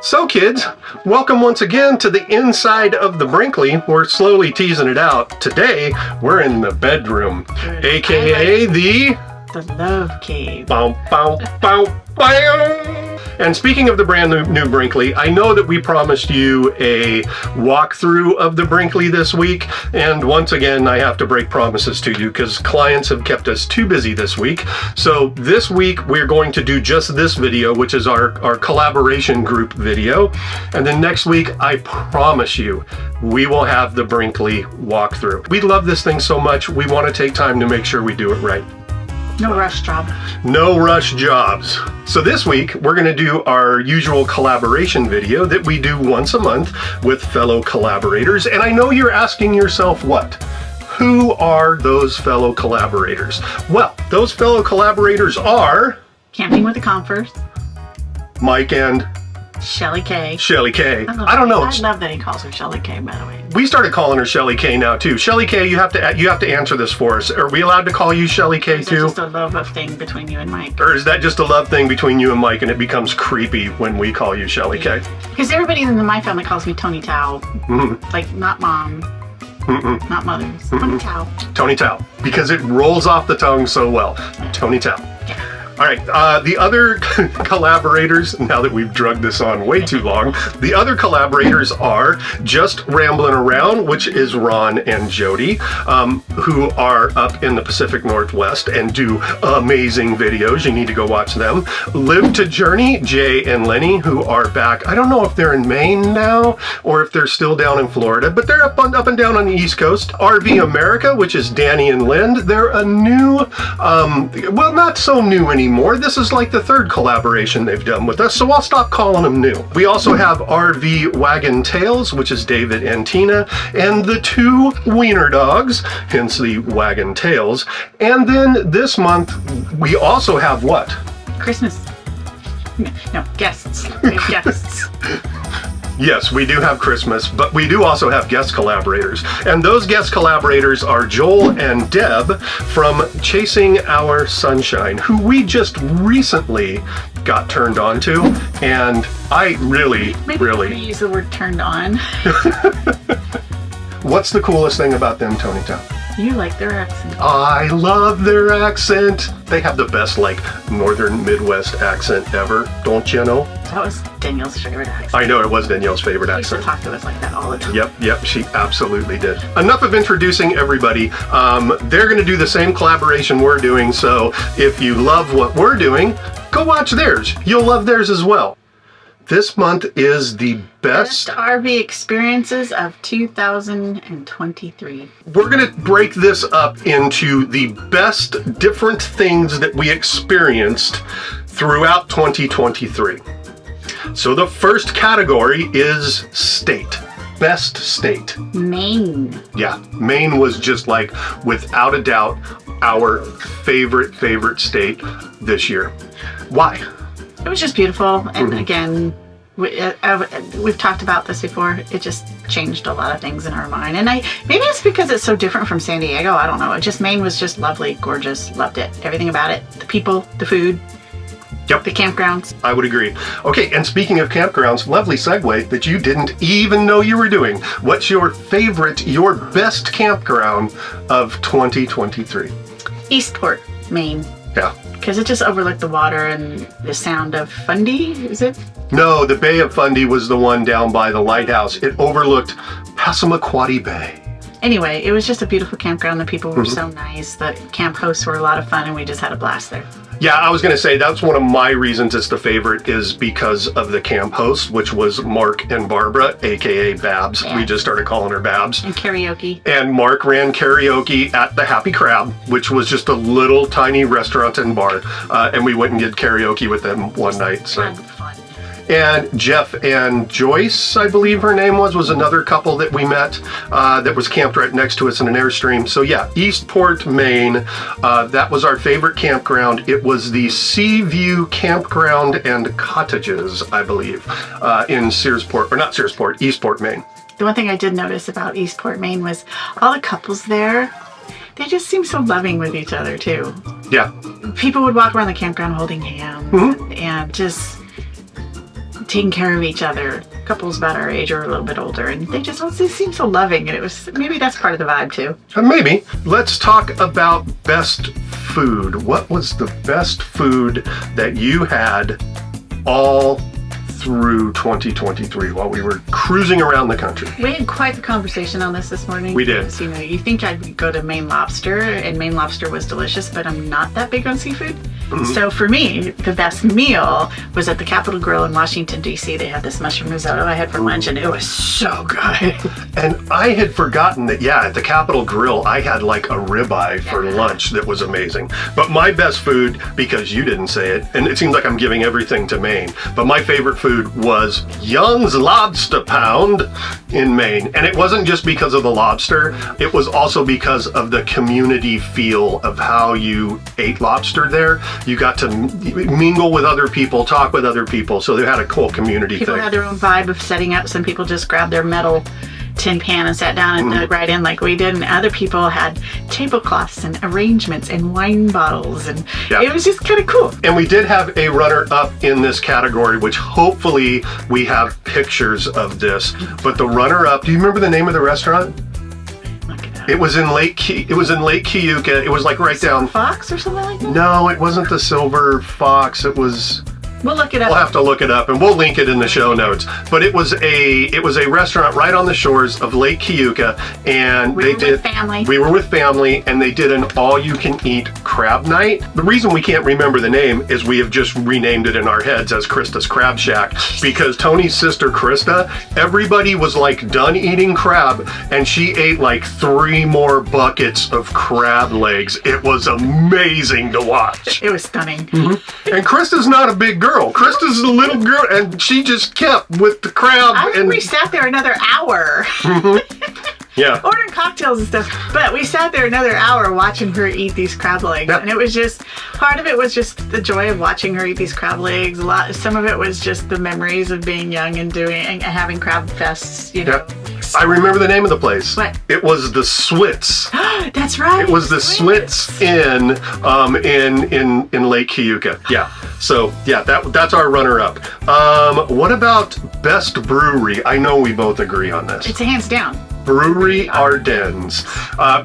So kids, welcome once again to the inside of the Brinkley. We're slowly teasing it out. Today, we're in the bedroom, aka the Love Cave. Bow, bow, bow, bow. And speaking of the brand new Brinkley, I know that we promised you a walkthrough of the Brinkley this week, and once again I have to break promises to you because clients have kept us too busy this week. So this week we're going to do just this video, which is our collaboration group video, and then next week I promise you we will have the Brinkley walkthrough. We love this thing so much, we want to take time to make sure we do it right. No rush job. No rush jobs. So this week, we're going to do our usual collaboration video that we do once a month with fellow collaborators. And I know you're asking yourself what? Who are those fellow collaborators? Well, those fellow collaborators are... Camping with the Comforts. Mike and... Shelly K. Shelly K. I don't know. I love that he calls her Shelly K, by the way. We started calling her Shelly K now too. Shelly K, you have to answer this for us. Are we allowed to call you Shelly K too? Is that just a love thing between you and Mike? Or is that just a love thing between you and Mike and it becomes creepy when we call you Shelly K? Because everybody in my family calls me Tony Tao. Mm-hmm. Like, not mom. Mm-mm. Not mothers. Tony Tao. Tony Tao. Because it rolls off the tongue so well. Tony Tao. Yeah. All right, the other collaborators, now that we've drugged this on way too long, the other collaborators are Just Rambling Around, which is Ron and Jody, who are up in the Pacific Northwest and do amazing videos. You need to go watch them. Live to Journey, Jay and Lenny, who are back. I don't know if they're in Maine now or if they're still down in Florida, but they're up and down on the East Coast. RV America, which is Danny and Lind. They're a new, well, not so new anymore. This is like the third collaboration they've done with us, so I'll stop calling them new. We also have RV Wagon Tales, which is David and Tina, and the two wiener dogs, hence the Wagon Tales. And then this month, we also have what? Christmas. No, guests. We have guests. Yes, we do have Christmas, but we do also have guest collaborators. And those guest collaborators are Joel and Deb from Chasing Our Sunshine, who we just recently got turned on to. And I really use the word turned on. What's the coolest thing about them, Tony Town? You like their accent. I love their accent. They have the best, like, northern Midwest accent ever, don't you know? That was Danielle's favorite accent. I know, it was Danielle's favorite accent. She used to talk to us like that all the time. Yep, she absolutely did. Enough of introducing everybody. They're going to do the same collaboration we're doing, so if you love what we're doing, go watch theirs. You'll love theirs as well. This month is the best RV experiences of 2023. We're going to break this up into the best different things that we experienced throughout 2023. So the first category is state. Best state. Maine. Yeah, Maine was just like, without a doubt, our favorite state this year. Why? It was just beautiful, and again, we've talked about this before. It just changed a lot of things in our mind, and maybe it's because it's so different from San Diego. I don't know. Maine was just lovely, gorgeous, loved it. Everything about it, the people, the food. Yep. The campgrounds. I would agree. Okay, and speaking of campgrounds, lovely segue that you didn't even know you were doing. What's your best campground of 2023? Eastport, Maine. Yeah. Because it just overlooked the water and the sound of Fundy, is it? No, the Bay of Fundy was the one down by the lighthouse. It overlooked Passamaquoddy Bay. Anyway, it was just a beautiful campground. The people were so nice. The camp hosts were a lot of fun, and we just had a blast there. Yeah, I was going to say that's one of my reasons it's the favorite is because of the camp host, which was Mark and Barbara, aka Babs. Yeah. We just started calling her Babs. And karaoke. And Mark ran karaoke at the Happy Crab, which was just a little tiny restaurant and bar. And we went and did karaoke with them one night. So. Fun. And Jeff and Joyce, I believe her name was another couple that we met that was camped right next to us in an Airstream. So yeah, Eastport, Maine, that was our favorite campground. It was the Seaview Campground and Cottages, I believe, in Eastport, Maine. The one thing I did notice about Eastport, Maine was all the couples there, they just seem so loving with each other too. Yeah. People would walk around the campground holding hands and just taking care of each other. Couples about our age or a little bit older, and they seem so loving, and it was, maybe that's part of the vibe too. Maybe. Let's talk about best food. What was the best food that you had all through 2023 while we were cruising around the country? We had quite the conversation on this morning. We did. Because, you think I'd go to Maine Lobster, and Maine Lobster was delicious, but I'm not that big on seafood. So for me, the best meal was at the Capitol Grill in Washington, D.C. They had this mushroom risotto I had for lunch, and it was so good. And I had forgotten that, at the Capitol Grill, I had like a ribeye for lunch that was amazing. But my best food, because you didn't say it, and it seems like I'm giving everything to Maine, but my favorite food was Young's Lobster Pound in Maine. And it wasn't just because of the lobster, it was also because of the community feel of how you ate lobster there. You got to mingle with other people, talk with other people, so they had a cool community People thing. had their own vibe of setting up. Some people just grabbed their metal tin pan and sat down and dug right in like we did, and other people had tablecloths and arrangements and wine bottles, and it was just kind of cool. And we did have a runner-up in this category, which hopefully we have pictures of this. But the runner-up, do you remember the name of the restaurant? It was in Lake Cayuga. It was like right down Fox or something like that? No, it wasn't the Silver Fox. It was. We'll look it up. We'll have to look it up, and we'll link it in the show notes. But it was a restaurant right on the shores of Lake Cayuga, and we were with family, and they did an all-you-can-eat crab night. The reason we can't remember the name is we have just renamed it in our heads as Krista's Crab Shack, because Tony's sister Krista, everybody was like done eating crab, and she ate like 3 more buckets of crab legs. It was amazing to watch. It was stunning. And Krista's not a big girl. Krista's a little girl, and she just kept with the crab. I think we sat there another hour. Yeah. Ordering cocktails and stuff, but we sat there another hour watching her eat these crab legs, and it was just, part of it was just the joy of watching her eat these crab legs. Some of it was just the memories of being young and having crab fests, I remember the name of the place. What? It was the Swits. That's right. It was the Swits Inn in Lake Cayuga. Yeah. So that's our runner-up. What about best brewery? I know we both agree on this. It's a hands down. Brewery Ardennes.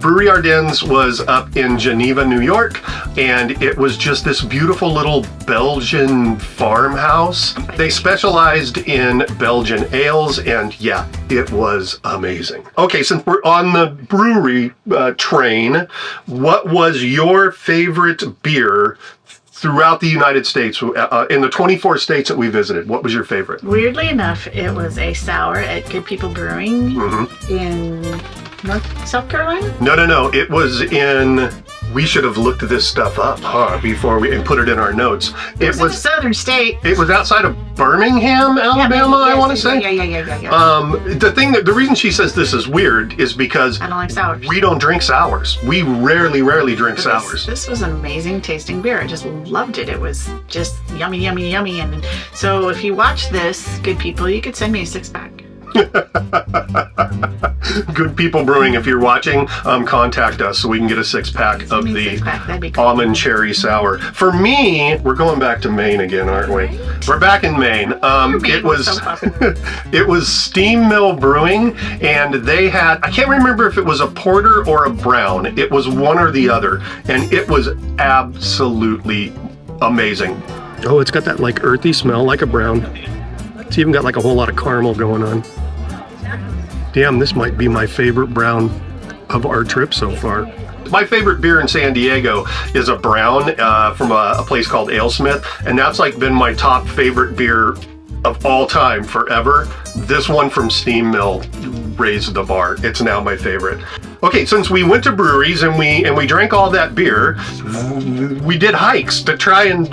Brewery Ardennes was up in Geneva, New York, and it was just this beautiful little Belgian farmhouse. They specialized in Belgian ales, and it was amazing. Okay, since we're on the brewery train, what was your favorite beer throughout the United States, in the 24 states that we visited? What was your favorite? Weirdly enough, it was a sour at Good People Brewing in South Carolina? No. It was in... We should have looked this stuff up, before we put it in our notes. It was a southern state. It was outside of Birmingham, Alabama, I want to say. Yeah. The reason she says this is weird is because I don't like sours. We don't drink sours. We rarely drink sours. This was an amazing tasting beer. I just loved it. It was just yummy. And so if you watch this, good people, you could send me a 6-pack. Good People Brewing, if you're watching, contact us so we can get a 6-pack of the almond cherry sour. For me, we're going back to Maine again, aren't we? We're back in Maine. It was Steam Mill Brewing, and they had, I can't remember if it was a porter or a brown. It was one or the other, and it was absolutely amazing. Oh, it's got that like earthy smell, like a brown. It's even got like a whole lot of caramel going on. Damn, this might be my favorite brown of our trip so far. My favorite beer in San Diego is a brown from a place called AleSmith, and that's like been my top favorite beer of all time forever. This one from Steam Mill raised the bar. It's now my favorite. Okay, since we went to breweries and we drank all that beer, we did hikes to try and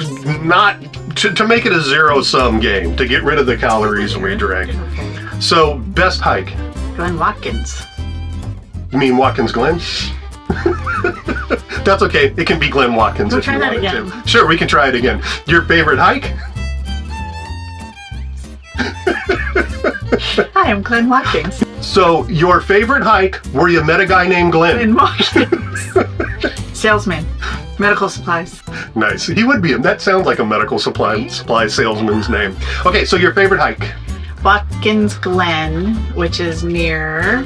to make it a zero-sum game, to get rid of the calories we drank. So, best hike. Glen Watkins. You mean Watkins Glen? That's okay. It can be Glen Watkins if you want it to. Sure, we can try it again. Your favorite hike? Hi, I'm Glen Watkins. So, your favorite hike where you met a guy named Glen? Glen Watkins. Salesman. Medical supplies. Nice. He would be. That sounds like a medical supply salesman's name. Okay, so your favorite hike? Watkins Glen, which is near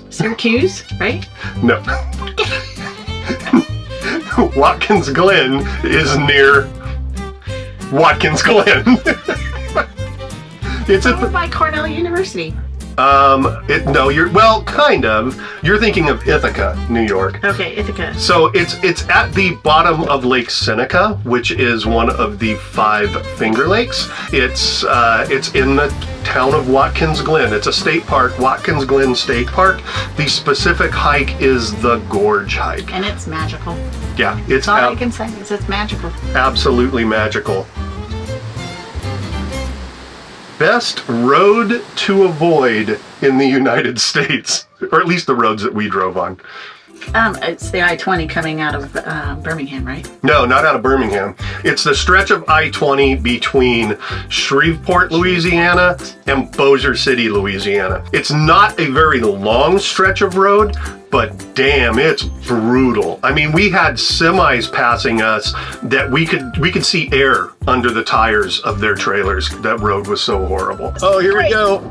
Syracuse, right? No. Watkins Glen is near Watkins Glen. It's over by Cornell University. No, kind of. You're thinking of Ithaca, New York. Okay, Ithaca. So it's at the bottom of Lake Seneca, which is one of the 5 Finger Lakes. It's in the town of Watkins Glen. It's a state park, Watkins Glen State Park. The specific hike is the Gorge Hike. And it's magical. Yeah, it's That's all I can say is it's magical. Absolutely magical. Best road to avoid in the United States, or at least the roads that we drove on. It's the I-20 coming out of Birmingham, right? No, not out of Birmingham. It's the stretch of I-20 between Shreveport, Louisiana and Bossier City, Louisiana. It's not a very long stretch of road, but damn, it's brutal. I mean, we had semis passing us that we could see air under the tires of their trailers. That road was so horrible. Oh, here we go.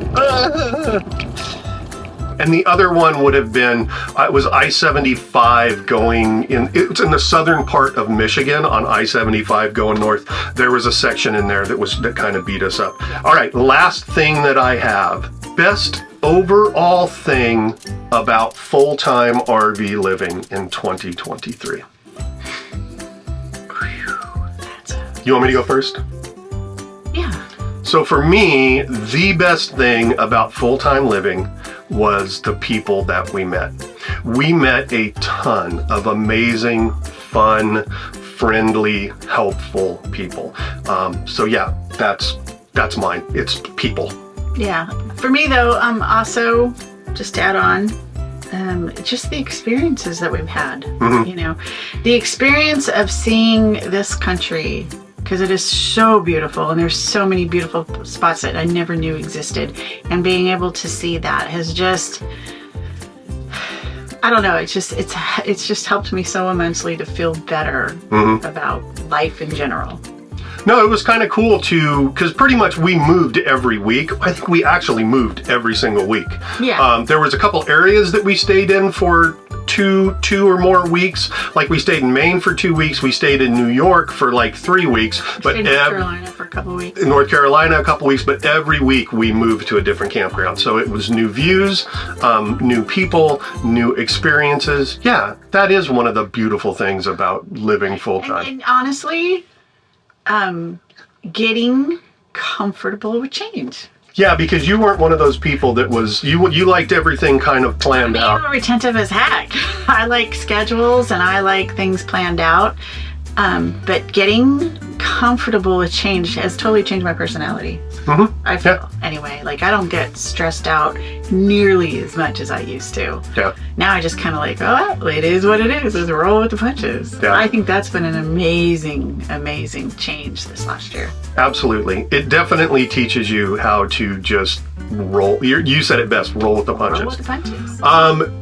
And the other one would have been, it was I-75 going in, it's in the southern part of Michigan on I-75 going north. There was a section in there that kind of beat us up. All right, last thing that I have. Best overall thing about full-time RV living in 2023. You want me to go first? Yeah. So for me, the best thing about full-time living was the people that we met. We met a ton of amazing, fun, friendly, helpful people. So yeah, that's mine. It's people. Yeah. For me though, also just to add on, just the experiences that we've had. Mm-hmm. You know, the experience of seeing this country, because it is so beautiful and there's so many beautiful spots that I never knew existed, and being able to see that has just, I don't know, it's just helped me so immensely to feel better about life in general. No, it was kind of cool too, because pretty much we moved every week. I think we actually moved every single week. Yeah. There was a couple areas that we stayed in for two or more weeks. Like we stayed in Maine for 2 weeks. We stayed in New York for like 3 weeks. But in North Carolina for a couple weeks. In North Carolina a couple weeks, but every week we moved to a different campground. So it was new views, new people, new experiences. Yeah, that is one of the beautiful things about living full time. And honestly, getting comfortable with change. Yeah, because you weren't one of those people that was, you liked everything kind of planned out. I'm retentive as heck. I like schedules and I like things planned out. But getting comfortable with change has totally changed my personality. I feel, anyway, like I don't get stressed out nearly as much as I used to. Yeah. Now I just kind of like, oh, it is what it is. Let's roll with the punches. Yeah. I think that's been an amazing, amazing change this last year. Absolutely. It definitely teaches you how to just roll. You said it best, roll with the punches. Roll with the punches.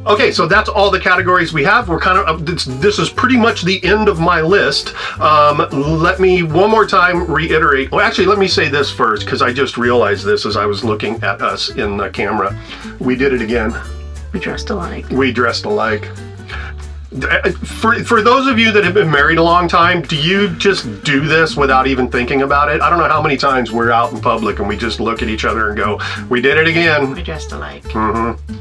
Okay, so that's all the categories we have. We're kind of, this is pretty much the end of my list. Let me one more time reiterate. Well, actually, let me say this first, because I just realized this as I was looking at us in the camera. We did it again. We dressed alike. We dressed alike. For those of you that have been married a long time, do you just do this without even thinking about it? I don't know how many times we're out in public and we just look at each other and go, we did it again. We dressed alike.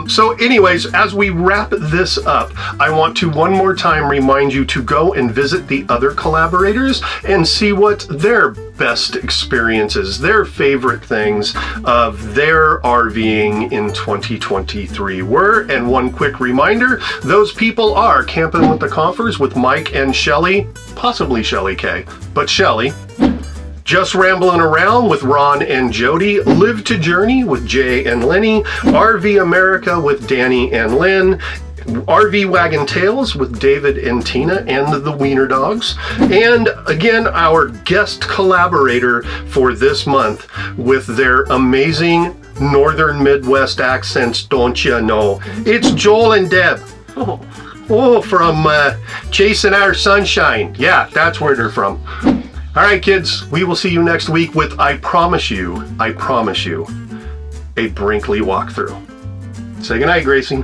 So anyways, as we wrap this up, I want to one more time remind you to go and visit the other collaborators and see what their best experiences, their favorite things of their RVing in 2023 were. And one quick reminder, those people are Camping with the Coffers with Mike and Shelly, possibly Shelly K, but Shelly. Just Rambling Around with Ron and Jody, Live to Journey with Jay and Lenny, RV America with Danny and Lynn, RV Wagon Tales with David and Tina and the Wiener Dogs, and again our guest collaborator for this month with their amazing Northern Midwest accents, don't you know? It's Joel and Deb. Oh, from Chasing Our Sunshine. Yeah, that's where they're from. All right, kids, we will see you next week with, I promise you, a Brinkley walkthrough. Say goodnight, Gracie.